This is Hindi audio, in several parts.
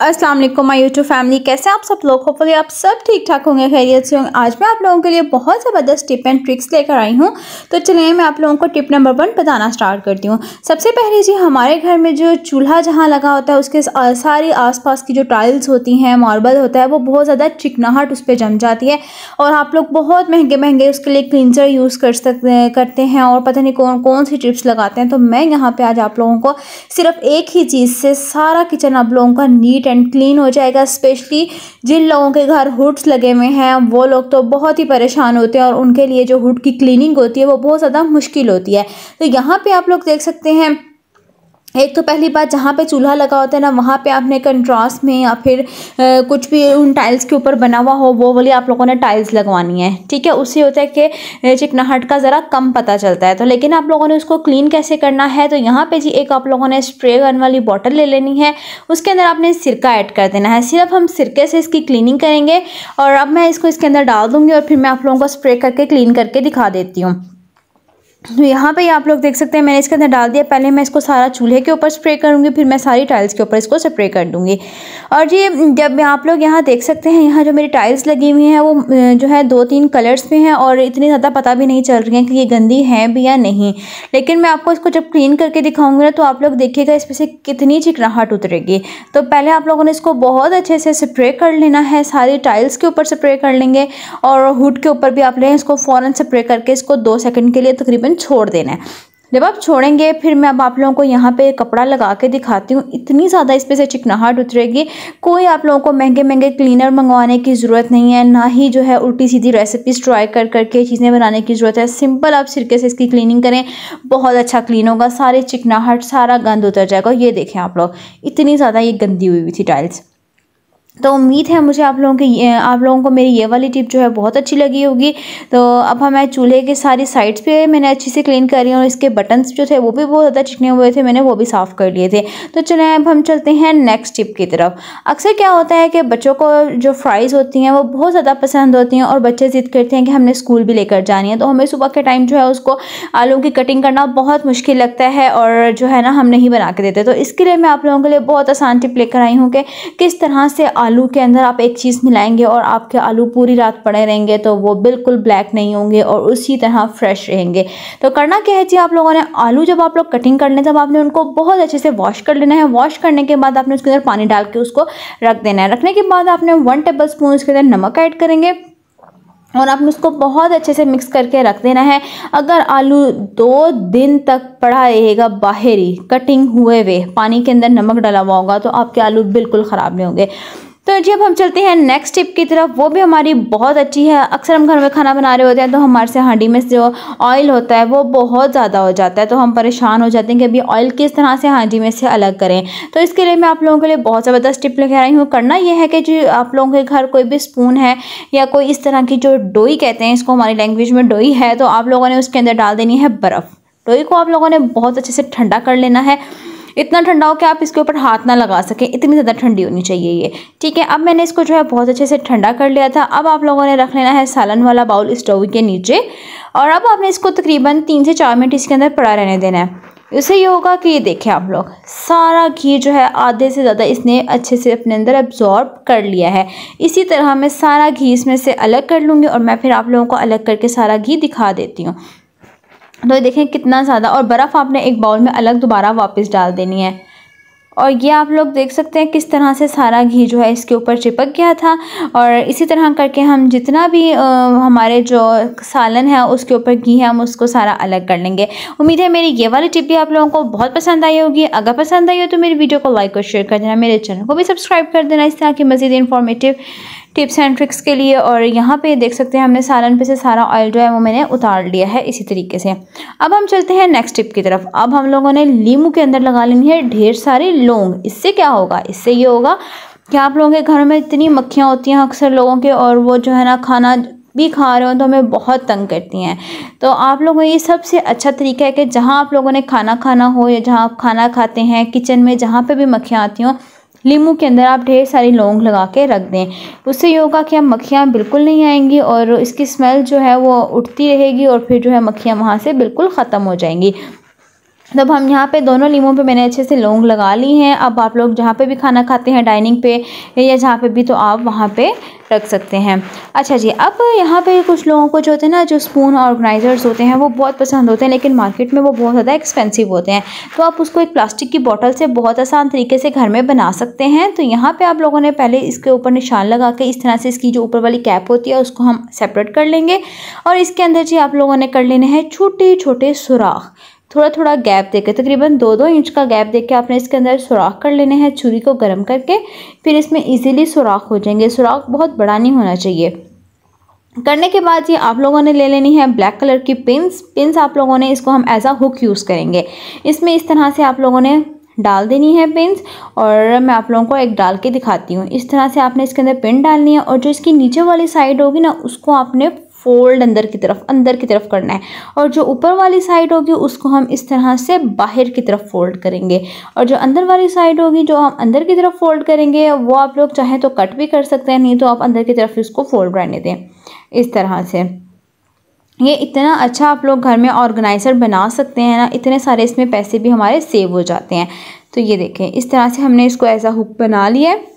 अस्सलाम वालेकुम माय यूट्यूब फैमिली, कैसे आप सब लोग? होपफुली आप सब ठीक ठाक होंगे, खैरियत से होंगे। आज मैं आप लोगों के लिए बहुत ज़बरदस्त टिप एंड ट्रिक्स लेकर आई हूँ। तो चलिए मैं आप लोगों को टिप नंबर 1 बताना स्टार्ट करती हूँ। सबसे पहले जी, हमारे घर में जो चूल्हा जहाँ लगा होता है उसके सारी आसपास की जो टाइल्स होती हैं, मार्बल होता है, वो बहुत ज़्यादा चिकनाहट उस पर जम जाती है और आप लोग बहुत महंगे महंगे उसके लिए क्लींजर यूज़ करते हैं और पता नहीं कौन कौन सी टिप्स लगाते हैं। तो मैं यहाँ पर आज आप लोगों को सिर्फ एक ही चीज़ से सारा किचन आप लोगों का नीट एंड क्लीन हो जाएगा। स्पेशली जिन लोगों के घर हुड्स लगे हुए हैं वो लोग तो बहुत ही परेशान होते हैं और उनके लिए जो हुड की क्लीनिंग होती है वो बहुत ज़्यादा मुश्किल होती है। तो यहाँ पे आप लोग देख सकते हैं, एक तो पहली बात, जहाँ पे चूल्हा लगा होता है ना, वहाँ पे आपने कंट्रास्ट में या फिर कुछ भी उन टाइल्स के ऊपर बना हुआ हो वो वाली आप लोगों ने टाइल्स लगवानी है। ठीक है, उससे होता है कि चिकनाहट का ज़रा कम पता चलता है। तो लेकिन आप लोगों ने उसको क्लीन कैसे करना है, तो यहाँ पे जी एक आप लोगों ने स्प्रे गन वाली बॉटल ले लेनी है, उसके अंदर आपने सिरका ऐड कर देना है। सिर्फ हम सिरके से इसकी क्लीनिंग करेंगे और अब मैं इसको इसके अंदर डाल दूँगी और फिर मैं आप लोगों को स्प्रे करके क्लीन करके दिखा देती हूँ। तो यहाँ पे आप लोग देख सकते हैं मैंने इसके अंदर डाल दिया। पहले मैं इसको सारा चूल्हे के ऊपर स्प्रे करूँगी, फिर मैं सारी टाइल्स के ऊपर इसको स्प्रे कर दूँगी। और ये जब आप लोग यहाँ देख सकते हैं, यहाँ जो मेरी टाइल्स लगी हुई हैं वो जो है 2-3 कलर्स में हैं और इतनी ज़्यादा पता भी नहीं चल रही है कि ये गंदी हैं भी या नहीं। लेकिन मैं आपको इसको जब क्लीन करके दिखाऊँगी ना तो आप लोग देखिएगा इसमें से कितनी चिकनाहट उतरेगी। तो पहले आप लोगों ने इसको बहुत अच्छे से स्प्रे कर लेना है, सारी टाइल्स के ऊपर स्प्रे कर लेंगे और हुड के ऊपर भी आप लें। इसको फ़ौरन स्प्रे करके इसको 2 सेकंड के लिए तकरीबन छोड़ देना है। जब आप छोड़ेंगे फिर मैं अब आप लोगों को यहाँ पे कपड़ा लगा के दिखाती हूँ। इतनी ज़्यादा इस पे से चिकनाहट उतरेगी। कोई आप लोगों को महंगे महंगे क्लीनर मंगवाने की ज़रूरत नहीं है, ना ही जो है उल्टी सीधी रेसिपीज़ ट्राई कर करके चीज़ें बनाने की ज़रूरत है। सिंपल आप सिरके से इसकी क्लीनिंग करें, बहुत अच्छा क्लीन होगा, सारी चिकनाहट सारा गंद उतर जाएगा। ये देखें आप लोग, इतनी ज़्यादा ये गंदी हुई थी टाइल्स। तो उम्मीद है मुझे आप लोगों को मेरी ये वाली टिप जो है बहुत अच्छी लगी होगी। तो अब मैं चूल्हे के सारी साइड्स पे मैंने अच्छे से क्लीन कर रही हूँ और इसके बटन्स जो थे वो भी बहुत ज़्यादा चिकने हुए थे, मैंने वो भी साफ़ कर लिए थे। तो चलें अब हम चलते हैं नेक्स्ट टिप की तरफ। अक्सर क्या होता है कि बच्चों को जो फ्राइज़ होती हैं वो बहुत ज़्यादा पसंद होती हैं और बच्चे ज़िद करते हैं कि हमने स्कूल भी लेकर जानी है। तो हमें सुबह के टाइम जो है उसको आलू की कटिंग करना बहुत मुश्किल लगता है और जो है ना हम नहीं बना के देते। तो इसके लिए मैं आप लोगों के लिए बहुत आसान टिप लेकर आई हूँ कि किस तरह से आलू के अंदर आप एक चीज़ मिलाएंगे और आपके आलू पूरी रात पड़े रहेंगे तो वो बिल्कुल ब्लैक नहीं होंगे और उसी तरह फ्रेश रहेंगे। तो करना क्या है जी, आप लोगों ने आलू जब आप लोग कटिंग कर लें तब आपने उनको बहुत अच्छे से वॉश कर लेना है। वॉश करने के बाद आपने उसके अंदर पानी डाल के उसको रख देना है। रखने के बाद आपने 1 टेबल स्पून उसके अंदर नमक ऐड करेंगे और आपने उसको बहुत अच्छे से मिक्स करके रख देना है। अगर आलू 2 दिन तक पड़ा रहेगा बाहर ही कटिंग हुए हुए, पानी के अंदर नमक डाला हुआ होगा, तो आपके आलू बिल्कुल ख़राब नहीं होंगे। तो जब हम चलते हैं नेक्स्ट टिप की तरफ, वो भी हमारी बहुत अच्छी है। अक्सर हम घर में खाना बना रहे होते हैं तो हमारे से हांडी में जो ऑयल होता है वो बहुत ज़्यादा हो जाता है, तो हम परेशान हो जाते हैं कि अभी ऑयल किस तरह से हांडी में से अलग करें। तो इसके लिए मैं आप लोगों के लिए बहुत ज़बरदस्त टिप लेकर आई हूँ। करना यह है कि जो आप लोगों के घर कोई भी स्पून है या कोई इस तरह की जो डोई कहते हैं, इसको हमारी लैंग्वेज में डोई है, तो आप लोगों ने उसके अंदर डाल देनी है बर्फ़। डोई को आप लोगों ने बहुत अच्छे से ठंडा कर लेना है, इतना ठंडा हो कि आप इसके ऊपर हाथ ना लगा सकें, इतनी ज़्यादा ठंडी होनी चाहिए ये। ठीक है, अब मैंने इसको जो है बहुत अच्छे से ठंडा कर लिया था। अब आप लोगों ने रख लेना है सालन वाला बाउल स्टोव के नीचे और अब आपने इसको तकरीबन 3 से 4 मिनट इसके अंदर पड़ा रहने देना है। इससे ये होगा कि ये देखें आप लोग, सारा घी जो है आधे से ज़्यादा इसने अच्छे से अपने अंदर एब्जॉर्ब कर लिया है। इसी तरह मैं सारा घी इसमें से अलग कर लूँगी और मैं फिर आप लोगों को अलग करके सारा घी दिखा देती हूँ। तो देखें कितना ज़्यादा, और बर्फ़ आपने एक बाउल में अलग दोबारा वापस डाल देनी है। और ये आप लोग देख सकते हैं किस तरह से सारा घी जो है इसके ऊपर चिपक गया था। और इसी तरह करके हम जितना भी हमारे जो सालन है उसके ऊपर घी है हम उसको सारा अलग कर लेंगे। उम्मीद है मेरी ये वाली टिप भी आप लोगों को बहुत पसंद आई होगी। अगर पसंद आई हो तो मेरी वीडियो को लाइक और शेयर कर देना, मेरे चैनल को भी सब्सक्राइब कर देना इस तरह की मज़ीद इन्फॉर्मेटिव टिप्स एंड ट्रिक्स के लिए। और यहाँ पे देख सकते हैं हमने सालन पे से सारा ऑयल जो है वो मैंने उतार लिया है इसी तरीके से। अब हम चलते हैं नेक्स्ट टिप की तरफ। अब हम लोगों ने लीमू के अंदर लगा लेनी है ढेर सारी लौंग। इससे क्या होगा, इससे ये होगा कि आप लोगों के घर में इतनी मक्खियाँ होती हैं अक्सर लोगों के, और वो जो है ना खाना भी खा रहे हो तो हमें बहुत तंग करती हैं। तो आप लोगों को ये सबसे अच्छा तरीका है कि जहाँ आप लोगों ने खाना खाना हो या जहाँ आप खाना खाते हैं किचन में जहाँ पे भी मक्खियाँ आती हों, लीमू के अंदर आप ढेर सारी लौंग लगा के रख दें। उससे ये होगा कि अब मक्खियाँ बिल्कुल नहीं आएंगी और इसकी स्मेल जो है वो उठती रहेगी और फिर जो है मक्खियाँ वहाँ से बिल्कुल ख़त्म हो जाएंगी। तब हम यहाँ पे दोनों लीमों पे मैंने अच्छे से लौंग लगा ली हैं। अब आप लोग जहाँ पे भी खाना खाते हैं डाइनिंग पे या जहाँ पे भी, तो आप वहाँ पे रख सकते हैं। अच्छा जी, अब यहाँ पे कुछ लोगों को जो होते हैं ना, जो स्पून ऑर्गेनाइजर्स होते हैं वो बहुत पसंद होते हैं, लेकिन मार्केट में वो बहुत ज़्यादा एक्सपेंसिव होते हैं। तो आप उसको एक प्लास्टिक की बॉटल से बहुत आसान तरीके से घर में बना सकते हैं। तो यहाँ पर आप लोगों ने पहले इसके ऊपर निशान लगा के इस तरह से इसकी जो ऊपर वाली कैप होती है उसको हम सेपरेट कर लेंगे, और इसके अंदर जी आप लोगों ने कर लेने हैं छोटे छोटे सुराख, थोड़ा थोड़ा गैप देके, तकरीबन 2-2 इंच का गैप देके आपने इसके अंदर सुराख कर लेने हैं छुरी को गर्म करके। फिर इसमें इजीली सुराख हो जाएंगे, सुराख बहुत बड़ा नहीं होना चाहिए। करने के बाद ये आप लोगों ने ले लेनी है ब्लैक कलर की पिंस आप लोगों ने इसको हम एज अ हुक यूज़ करेंगे। इसमें इस तरह से आप लोगों ने डाल देनी है पिंस, और मैं आप लोगों को एक डाल के दिखाती हूँ। इस तरह से आपने इसके अंदर पिन डालनी है, और जो इसकी नीचे वाली साइड होगी ना उसको आपने फोल्ड अंदर की तरफ करना है, और जो ऊपर वाली साइड होगी उसको हम इस तरह से बाहर की तरफ फोल्ड करेंगे, और जो अंदर वाली साइड होगी जो हम अंदर की तरफ फोल्ड करेंगे वो आप लोग चाहें तो कट भी कर सकते हैं, नहीं तो आप अंदर की तरफ इसको फोल्ड रहने दें। इस तरह से ये इतना अच्छा आप लोग घर में ऑर्गेनाइज़र बना सकते हैं ना, इतने सारे इसमें पैसे भी हमारे सेव हो जाते हैं। तो ये देखें, इस तरह से हमने इसको ऐसा हुक बना लिया है।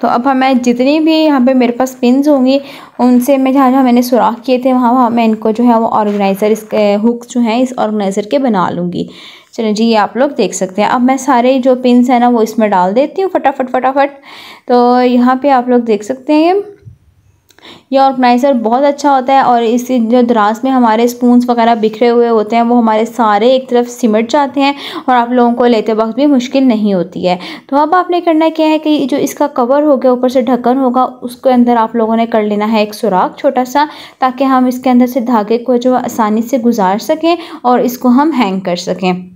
तो अब हमें जितनी भी यहाँ पे मेरे पास पिन्स होंगी उनसे मैं जहाँ जहाँ मैंने सुराख किए थे वहाँ मैं इनको जो है वो ऑर्गेनाइज़र, इसके हुक्स जो हैं इस ऑर्गेनाइज़र के बना लूँगी। चलो जी, ये आप लोग देख सकते हैं। अब मैं सारे जो पिन्स हैं ना वो इसमें डाल देती हूँ फटाफट। तो यहाँ पे आप लोग देख सकते हैं ये ऑर्गेनाइज़र बहुत अच्छा होता है, और इस जो दराज में हमारे स्पून्स वगैरह बिखरे हुए होते हैं वो हमारे सारे एक तरफ सिमट जाते हैं, और आप लोगों को लेते वक्त भी मुश्किल नहीं होती है। तो अब आपने करना क्या है कि जो इसका कवर हो गया, ऊपर से ढक्कन होगा, उसके अंदर आप लोगों ने कर लेना है एक सुराख छोटा सा, ताकि हम इसके अंदर से धागे को जो आसानी से गुजार सकें और इसको हम हैंग कर सकें।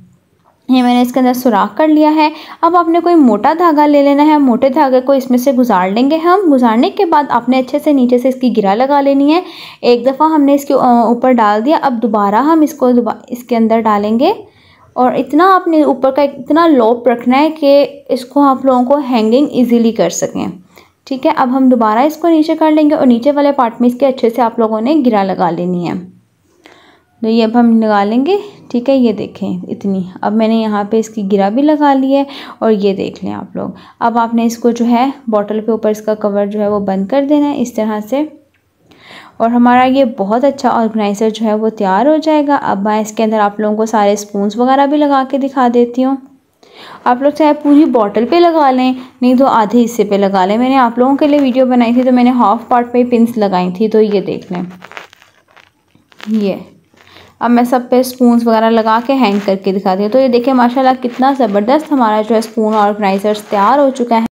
ये मैंने इसके अंदर सुराख कर लिया है। अब आपने कोई मोटा धागा ले लेना है, मोटे धागे को इसमें से गुजार लेंगे हम। गुजारने के बाद आपने अच्छे से नीचे से इसकी गिरा लगा लेनी है। एक दफ़ा हमने इसके ऊपर डाल दिया, अब दोबारा हम इसको इसके अंदर डालेंगे, और इतना आपने ऊपर का इतना लोप रखना है कि इसको आप लोगों को हैंगिंग ईजीली कर सकें। ठीक है, अब हम दोबारा इसको नीचे कर लेंगे, और नीचे वाले पार्ट में इसके अच्छे से आप लोगों ने गिरा लगा लेनी है। तो ये अब हम लगा लेंगे। ठीक है, ये देखें इतनी, अब मैंने यहाँ पे इसकी गिरा भी लगा ली है, और ये देख लें आप लोग। अब आपने इसको जो है बॉटल पे ऊपर इसका कवर जो है वो बंद कर देना है इस तरह से, और हमारा ये बहुत अच्छा ऑर्गेनाइज़र जो है वो तैयार हो जाएगा। अब मैं इसके अंदर आप लोगों को सारे स्पून्स वगैरह भी लगा के दिखा देती हूँ। आप लोग चाहे पूरी बॉटल पे लगा लें, नहीं तो आधे हिस्से पे लगा लें। मैंने आप लोगों के लिए वीडियो बनाई थी तो मैंने हाफ पार्ट पे पिंस लगाई थी, तो ये देख लें। ये अब मैं सब पे स्पून्स वगैरह लगा के हैंग करके दिखाती हूँ। तो ये देखिए माशाल्लाह कितना ज़बरदस्त हमारा जो है स्पून ऑर्गेनाइज़र्स तैयार हो चुका है।